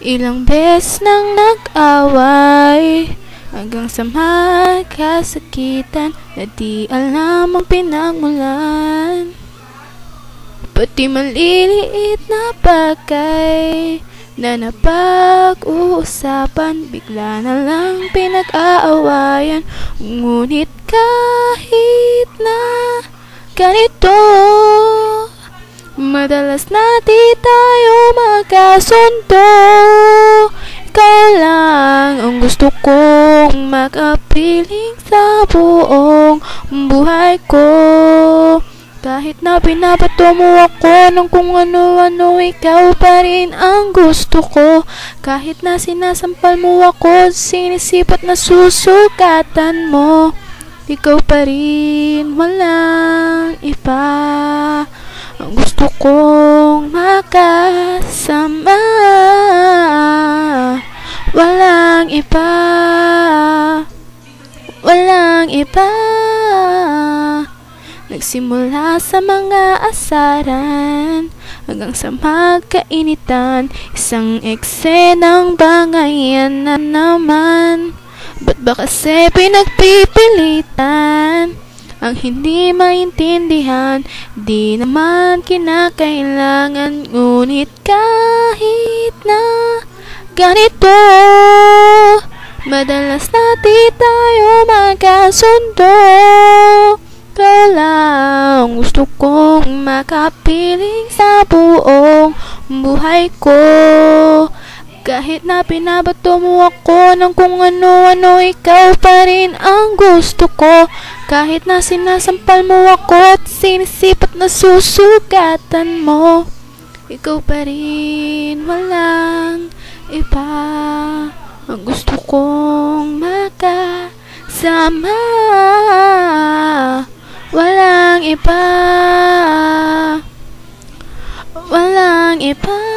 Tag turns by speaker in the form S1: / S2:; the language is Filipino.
S1: Ilang beses nang nag-away hanggang sa magkasakitan na di alam ang pinagmulan. Pati maliliit na bagay na napag-uusapan, bigla na lang pinag-aawayan. Ngunit kahit na ganito, madalas na di tayo magkasundo. Ikaw lang ang gusto kong makapiling sa buong buhay ko. Kahit na binabato mo ako ng kung ano-ano, ikaw pa rin ang gusto ko. Kahit na sinasampal mo ako, sinisipat na susukatan mo, ikaw pa rin, walang iba ang gusto kong makasama. Walang iba, walang iba. Nagsimula sa mga asaran hanggang sa magkainitan, isang eksenang bangayan na naman. Ba't ba kasi pinagpipilitan ang hindi maintindihan? Di naman kinakailangan, ngunit kahit na ganito, madalas na di tayo magkasundo. Ikaw lang gusto kong makapiling sa buong buhay ko. Kahit na pinabato mo ako ng kung ano-ano, ikaw pa rin ang gusto ko. Kahit na sinasampal mo ako at sinisipat na susukatan mo, ikaw pa rin, walang iba ang gusto kong makasama. Walang iba, walang iba.